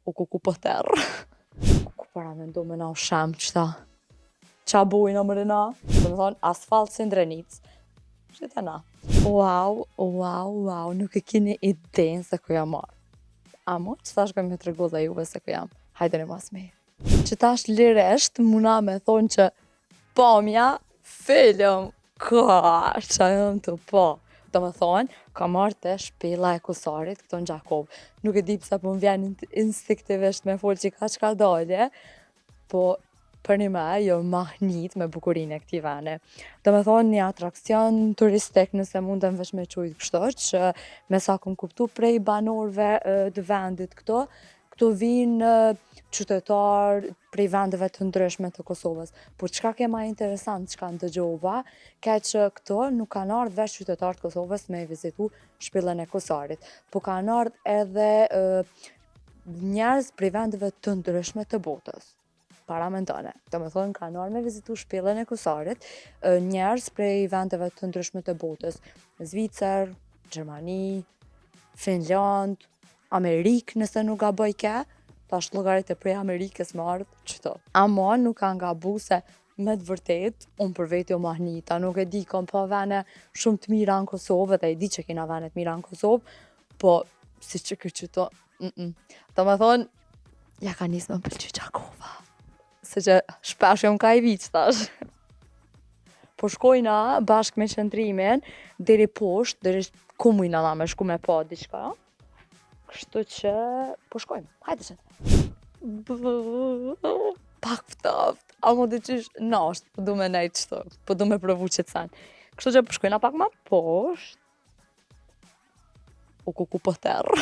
O ku po terë. Ku para me ndo me na u shem qëta. Qa bujna më rëna? Do me thonë asfalt si ndrenic. Qëta na. Wow, nuk e kini idenë se ku jam marrë. A mo që tash me tregu dhe juve se ku jam. Hajdeni mas me. Që tash liresht muna me thonë që pamja film. Ka, qa jëm të po. Do me thonë, ka marrë të shpela e kusarit këto në Gjakov. Nuk e di pse po më vjen instinktivisht me folë që ka qka dalje, po për një me jo mahnit me bukurinë e këtij veni. Do me thonë një atrakcion turistik nëse mundem veç me qujtë kështu, që me sa kom kuptu prej banorëve të vendit këto vinë qytetarë prej vendeve të ndryshme të Kosovës. Por çka ke ma interesant çka ndëgjova, ke që këto nuk kanë ardhur veç qytetarë të Kosovës me vizitu shpellën e Kosarit, po kanë ardhur edhe njerëz prej vendeve të ndryshme të botës. Para mendone. Do me thonë kanë ardhur me vizitu shpellën e Kosarit, njerëz prej vendeve të ndryshme të botës. Zvicër, Gjermani, Finland, Amerikë nëse nuk gaboj ke, tash llogarit e prej Amerikës më ardhë qëto. Ama nuk kanë gabu se me të vërtet, unë për veti o mahnita, nuk e di, kom pa vene shumë të mira në Kosovë, dhe i di që kena vene të mira në Kosovë, po si që qëto, Do me thonë, ja ka nisë me pëlqy Gjakova. Se që shpesh jom ka i vic tash. Po shkojna bashkë me qëndrimin, deri poshtë, deri ku mujna na me shku me pa diçka. Kështu që po shkojmë, hajde që. Pak ftoft, a mu dhe qysh nasht, po du me nejt qëto, po du me provu qëtësen. Kështu që po shkojna pak ma poshtë. O ku po terë.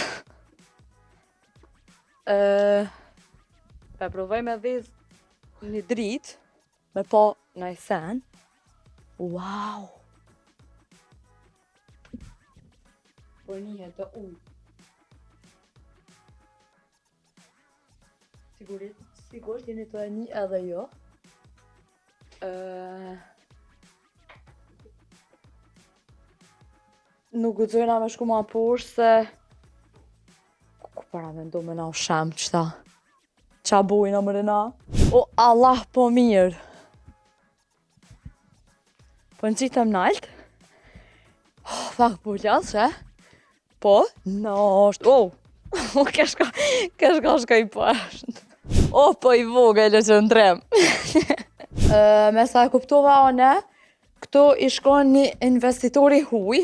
Pe provoj me dhez një dritë, me pa naj sen. Wow! Po njihet të ujë. Sigurisht jeni të një edhe jo. Nuk guxojna me shku ma poshtë se ku para me ndo me na u shem qëta. Qa bujna më rëna? O Allah po mirë. Po në qitëm nalt. Pak pullas, që? Po, nashtë. Kesh ka shkoj poshtë. Po i vogël që ndrem. Me sa e kuptova one, këto i shkon një investitori huj,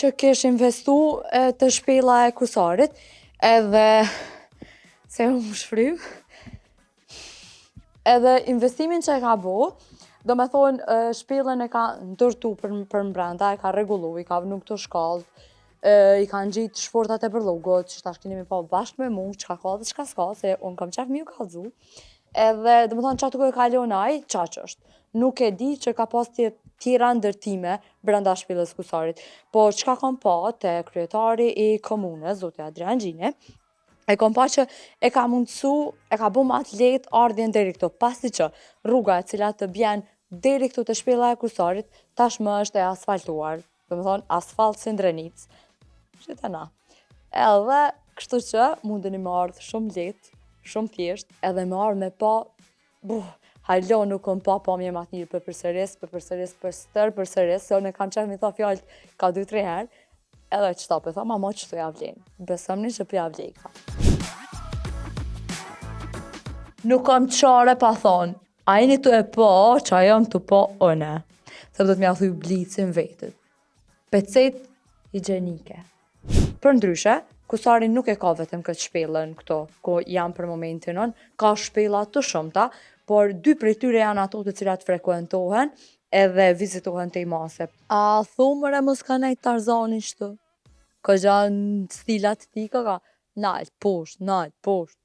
që kesh investu të shpela e Kusarit, edhe se më shfrym. Edhe investimin që e ka bo, do me thonë shpellën e ka ndërtu për mbrenda, e ka regullu, i ka vënu këto shkallët, i kanë gjitë shportat e përlogot, që tash keni mi pa bashkë me mu, qka ka dhe qka s'ka, se unë kam qef mi u kalzu. Edhe, do me thonë, qatë ku e kalonaj, qaq është. Nuk e di që ka pas tjera ndërtime brenda shpellës Kusarit. Po, qka kam pa te kryetari i komunës, zoti Adrian Gjini, e kom pa që e ka mundësu, e ka bu ma të lehtë ardhjen deri këto, pasi që rruga e cila të bjen deri këtu te shpella e Kusarit, tashmë është e asfaltuar. Do me thonë, asfalt si ndrenic. Qëta na. Edhe, kështu që mundeni me ardhë shumë lehtë, shumë thjesht, edhe me ardhë me pa, hajlo nuk kom pa pamje ma të njërë për përsëris, se unë e kam qef mi tha fjallët ka 2-3 herë, edhe qëta për tha, ma qëtu ja vlenë. Besëmni që për ja vlenë ka. Nuk kam qare pa thonë, a jeni të e pa, që a jam të pa one. Se do të mja thuj blicin vetët. Pecet higjenike. Për ndryshe, Kusari nuk e ka vetëm këtë shpellën këto, ko jam për momentin on, ka shpella të shumta, por 2 prej tyre janë ato të cilat frekuentohen edhe vizitohen te i mase. A thumëre mos ka nejt Tarzani shtu? Ka gjanë stilat ti ka nalt, poshtë.